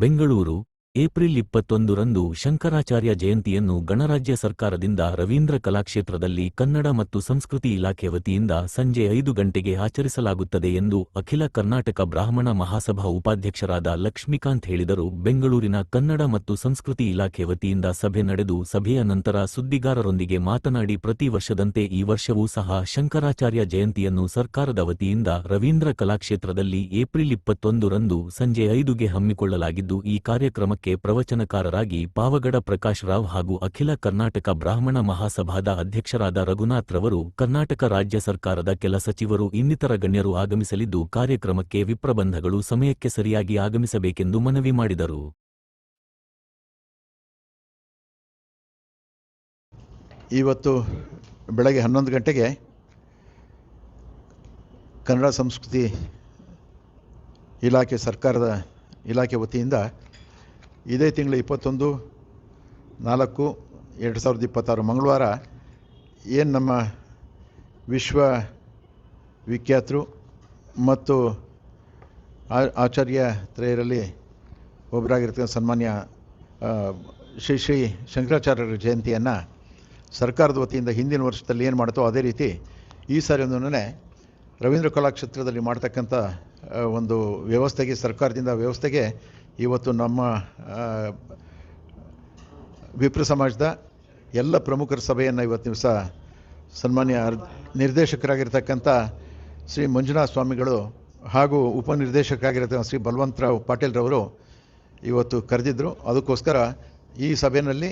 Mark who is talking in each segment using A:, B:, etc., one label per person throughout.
A: Bengaluru April 21ರಂದು Shankaracharya ಜಯಂತಿಯನ್ನು ಗಣರಾಜ್ಯ ಸರ್ಕಾರದಿಂದ ರವೀಂದ್ರ ಕಲಾಕ್ಷೇತ್ರದಲ್ಲಿ ಕನ್ನಡ ಮತ್ತು ಸಂಸ್ಕೃತಿ ಇಲಾಖೆ ವತಿಯಿಂದ ಸಂಜೆ 5 ಗಂಟೆಗೆ ಆಚರಿಸಲಾಗುತ್ತದೆ ಎಂದು ಅಖಿಲ ಕರ್ನಾಟಕ ಬ್ರಾಹ್ಮಣ ಮಹಾಸಭಾ ಉಪಾಧ್ಯಕ್ಷರಾದ ಲಕ್ಷ್ಮೀಕಾಂತ್ ಹೇಳಿದರು. ಬೆಂಗಳೂರಿನ ಕನ್ನಡ ಮತ್ತು ಸಂಸ್ಕೃತಿ ಇಲಾಖೆ ವತಿಯಿಂದ ಸಭೆ ನಡೆದು ಸಭೆಯ ನಂತರ ಸುದ್ದಿಗಾರರೊಂದಿಗೆ ಮಾತನಾಡಿ ಪ್ರತಿ ವರ್ಷದಂತೆ ಈ ವರ್ಷವೂ ಸಹ ಶಂಕರಾಚಾರ್ಯ ಜಯಂತಿಯನ್ನು ಸರ್ಕಾರದ ವತಿಯಿಂದ ರವೀಂದ್ರ ಕಲಾಕ್ಷೇತ್ರದಲ್ಲಿ ಏಪ್ರಿಲ್ 21ರಂದು ಸಂಜೆ 5ಗೆ ಹಮ್ಮಿಕೊಳ್ಳಲಾಗಿದ್ದು, ಈ ಕಾರ್ಯಕ್ರಮಕ್ಕೆ ಪ್ರವಚನಕಾರರಾಗಿ ಪಾವಗಡ ಪ್ರಕಾಶ್ ರಾವ್ ಹಾಗೂ ಅಖಿಲ ಕರ್ನಾಟಕ ಬ್ರಾಹ್ಮಣ ಮಹಾಸಭಾದ ಅಧ್ಯಕ್ಷರಾದ ರಘುನಾಥ್ ರವರು, ಕರ್ನಾಟಕ ರಾಜ್ಯ ಸರ್ಕಾರದ ಕೆಲ ಸಚಿವರು ಇನ್ನಿತರ ಗಣ್ಯರು ಆಗಮಿಸಲಿದ್ದು, ಕಾರ್ಯಕ್ರಮಕ್ಕೆ ವಿಪ್ರಬಂಧಗಳು ಸಮಯಕ್ಕೆ ಸರಿಯಾಗಿ ಆಗಮಿಸಬೇಕೆಂದು ಮನವಿ ಮಾಡಿದರು.
B: ಇವತ್ತು ಬೆಳಗ್ಗೆ 11 ಗಂಟೆಗೆ ಕನ್ನಡ ಸಂಸ್ಕೃತಿ ಇಲಾಖೆ ಸರ್ಕಾರದ ಇಲಾಖೆ ವತಿಯಿಂದ ಇದೇ ತಿಂಗಳು 21/4/2026 ಮಂಗಳವಾರ ಏನು ನಮ್ಮ ವಿಶ್ವ ವಿಖ್ಯಾತರು ಮತ್ತು ಆಚಾರ್ಯ ತ್ರಯರಲ್ಲಿ ಒಬ್ಬರಾಗಿರ್ತಕ್ಕಂಥ ಸನ್ಮಾನ್ಯ ಶ್ರೀ ಶಂಕರಾಚಾರ್ಯರ ಜಯಂತಿಯನ್ನು ಸರ್ಕಾರದ ವತಿಯಿಂದ ಹಿಂದಿನ ವರ್ಷದಲ್ಲಿ ಏನು ಮಾಡ್ತೋ ಅದೇ ರೀತಿ ಈ ಸಾರಿಯೊಂದನ್ನೇ ರವೀಂದ್ರ ಕಲಾಕ್ಷೇತ್ರದಲ್ಲಿ ಮಾಡ್ತಕ್ಕಂಥ ಒಂದು ವ್ಯವಸ್ಥೆಗೆ, ಸರ್ಕಾರದಿಂದ ವ್ಯವಸ್ಥೆಗೆ ಇವತ್ತು ನಮ್ಮ ವಿಪ್ರ ಸಮಾಜದ ಎಲ್ಲ ಪ್ರಮುಖರ ಸಭೆಯನ್ನು ಇವತ್ತು ದಿವಸ ಸನ್ಮಾನ್ಯ ನಿರ್ದೇಶಕರಾಗಿರ್ತಕ್ಕಂಥ ಶ್ರೀ ಮಂಜುನಾಥ ಸ್ವಾಮಿಗಳು ಹಾಗೂ ಉಪನಿರ್ದೇಶಕರಾಗಿರ್ತಕ್ಕಂಥ ಶ್ರೀ ಬಲವಂತರಾವ್ ಪಾಟೀಲ್ರವರು ಇವತ್ತು ಕರೆದಿದ್ದರು. ಅದಕ್ಕೋಸ್ಕರ ಈ ಸಭೆಯಲ್ಲಿ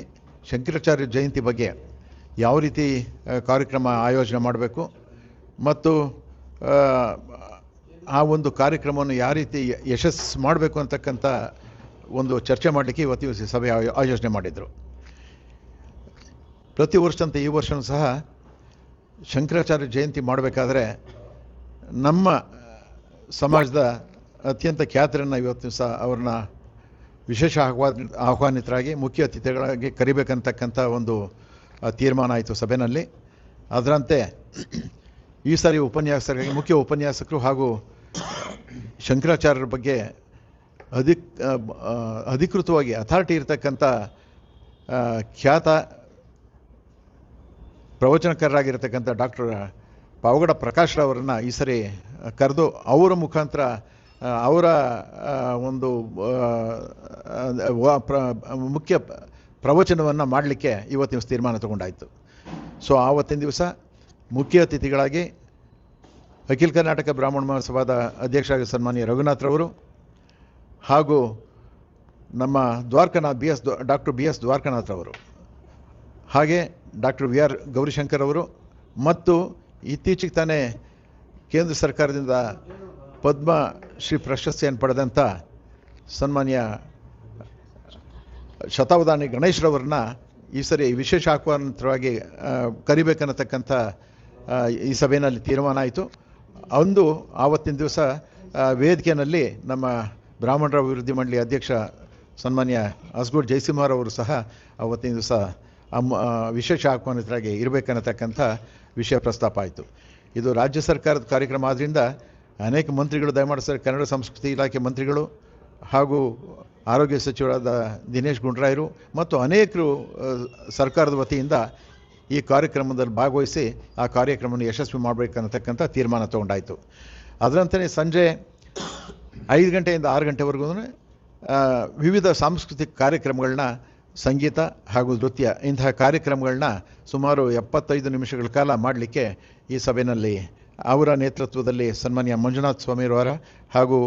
B: ಶಂಕರಾಚಾರ್ಯ ಜಯಂತಿ ಬಗ್ಗೆ ಯಾವ ರೀತಿ ಕಾರ್ಯಕ್ರಮ ಆಯೋಜನೆ ಮಾಡಬೇಕು ಮತ್ತು ಆ ಒಂದು ಕಾರ್ಯಕ್ರಮವನ್ನು ಯಾವ ರೀತಿ ಯಶಸ್ಸು ಮಾಡಬೇಕು ಅಂತಕ್ಕಂಥ ಒಂದು ಚರ್ಚೆ ಮಾಡಲಿಕ್ಕೆ ಇವತ್ತು ಸಭೆ ಆಯೋಜನೆ ಮಾಡಿದರು. ಪ್ರತಿ ವರ್ಷದಂತೆ ಈ ವರ್ಷವೂ ಸಹ ಶಂಕರಾಚಾರ್ಯ ಜಯಂತಿ ಮಾಡಬೇಕಾದ್ರೆ ನಮ್ಮ ಸಮಾಜದ ಅತ್ಯಂತ ಖ್ಯಾತರನ್ನು ಇವತ್ತು ಸಹ ಅವ್ರನ್ನ ವಿಶೇಷ ಆಹ್ವಾನಿತರಾಗಿ ಮುಖ್ಯ ಅತಿಥಿಗಳಾಗಿ ಕರಿಬೇಕಂತಕ್ಕಂಥ ಒಂದು ತೀರ್ಮಾನ ಆಯಿತು ಸಭೆಯಲ್ಲಿ. ಅದರಂತೆ ಈ ಸಾರಿ ಉಪನ್ಯಾಸಕರಾಗಿ ಮುಖ್ಯ ಉಪನ್ಯಾಸಕರು ಹಾಗೂ ಶಂಕರಾಚಾರ್ಯರ ಬಗ್ಗೆ ಅಧಿಕೃತವಾಗಿ ಅಥಾರಿಟಿ ಇರತಕ್ಕಂಥ ಖ್ಯಾತ ಪ್ರವಚನಕಾರರಾಗಿರ್ತಕ್ಕಂಥ ಡಾಕ್ಟರ್ ಪಾವಗಡ ಪ್ರಕಾಶ್ ರಾವರನ್ನು ಈ ಸರಿ ಕರೆದು ಅವರ ಮುಖಾಂತರ ಅವರ ಒಂದು ಮುಖ್ಯ ಪ್ರವಚನವನ್ನು ಮಾಡಲಿಕ್ಕೆ ಇವತ್ತಿನ ತೀರ್ಮಾನ ತಗೊಂಡಾಯಿತು. ಸೊ ಆವತ್ತಿನ ದಿವಸ ಮುಖ್ಯ ಅತಿಥಿಗಳಾಗಿ ಅಖಿಲ ಕರ್ನಾಟಕ ಬ್ರಾಹ್ಮಣ ಮಹಾಸಭಾದ ಅಧ್ಯಕ್ಷರಾಗಿ ಸನ್ಮಾನ್ಯ ರಘುನಾಥ್ ರವರು ಹಾಗೂ ನಮ್ಮ ಡಾಕ್ಟರ್ ಬಿ ಎಸ್ ದ್ವಾರಕನಾಥ್ ರವರು, ಹಾಗೆ ಡಾಕ್ಟರ್ ವಿ ಆರ್ ಗೌರಿಶಂಕರ್ ಅವರು ಮತ್ತು ಇತ್ತೀಚೆಗೆ ತಾನೇ ಕೇಂದ್ರ ಸರ್ಕಾರದಿಂದ ಪದ್ಮಶ್ರೀ ಪ್ರಶಸ್ತಿಯನ್ನು ಪಡೆದಂಥ ಸನ್ಮಾನ್ಯ ಶತಾವಧಾನಿ ಗಣೇಶ್ರವ್ರನ್ನ ಈ ಸರಿ ವಿಶೇಷ ಆಹ್ವಾನಿತರಾಗಿ ಕರಿಬೇಕನ್ನತಕ್ಕಂಥ ಈ ಸಭೆಯಲ್ಲಿ ತೀರ್ಮಾನ ಆಯಿತು. ಆವತ್ತಿನ ದಿವಸ ವೇದಿಕೆಯಲ್ಲಿ ನಮ್ಮ ಬ್ರಾಹ್ಮಣರ ಅಭಿವೃದ್ಧಿ ಮಂಡಳಿ ಅಧ್ಯಕ್ಷ ಸನ್ಮಾನ್ಯ ಅಸ್ಗೂರ್ ಜಯಸಿಂಹರವರು ಸಹ ಆವತ್ತಿನ ದಿವಸ ವಿಶೇಷ ಆಹ್ವಾನಿತರಾಗಿ ಇರಬೇಕನ್ನತಕ್ಕಂಥ ವಿಷಯ ಪ್ರಸ್ತಾಪ ಆಯಿತು. ಇದು ರಾಜ್ಯ ಸರ್ಕಾರದ ಕಾರ್ಯಕ್ರಮ ಆದ್ದರಿಂದ ಅನೇಕ ಮಂತ್ರಿಗಳು, ದಯಮಾಡಿ ಕನ್ನಡ ಸಂಸ್ಕೃತಿ ಇಲಾಖೆ ಮಂತ್ರಿಗಳು ಹಾಗೂ ಆರೋಗ್ಯ ಸಚಿವರಾದ ದಿನೇಶ್ ಗುಂಡೂರಾಯರು ಮತ್ತು ಅನೇಕರು ಸರ್ಕಾರದ ವತಿಯಿಂದ ಈ ಕಾರ್ಯಕ್ರಮದಲ್ಲಿ ಭಾಗವಹಿಸಿ ಆ ಕಾರ್ಯಕ್ರಮವನ್ನು ಯಶಸ್ವಿ ಮಾಡಬೇಕನ್ನತಕ್ಕಂಥ ತೀರ್ಮಾನ ತಗೊಂಡಾಯಿತು. ಅದರಂತೆಯೇ ಸಂಜೆ 5 ಗಂಟೆಯಿಂದ 6 ಗಂಟೆವರೆಗೂ ವಿವಿಧ ಸಾಂಸ್ಕೃತಿಕ ಕಾರ್ಯಕ್ರಮಗಳನ್ನ, ಸಂಗೀತ ಹಾಗೂ ನೃತ್ಯ ಇಂತಹ ಕಾರ್ಯಕ್ರಮಗಳನ್ನ ಸುಮಾರು 75 ನಿಮಿಷಗಳ ಕಾಲ ಮಾಡಲಿಕ್ಕೆ ಈ ಸಭೆಯಲ್ಲಿ ಅವರ ನೇತೃತ್ವದಲ್ಲಿ ಸನ್ಮಾನ್ಯ ಮಂಜುನಾಥ ಸ್ವಾಮಿರವರ ಹಾಗೂ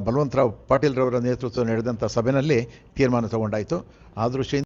B: ಬಲವಂತರಾವ್ ಪಾಟೀಲ್ರವರ ನೇತೃತ್ವ ನಡೆದಂಥ ಸಭೆಯಲ್ಲಿ ತೀರ್ಮಾನ ತಗೊಂಡಾಯಿತು. ಆ ದೃಷ್ಟಿಯಿಂದ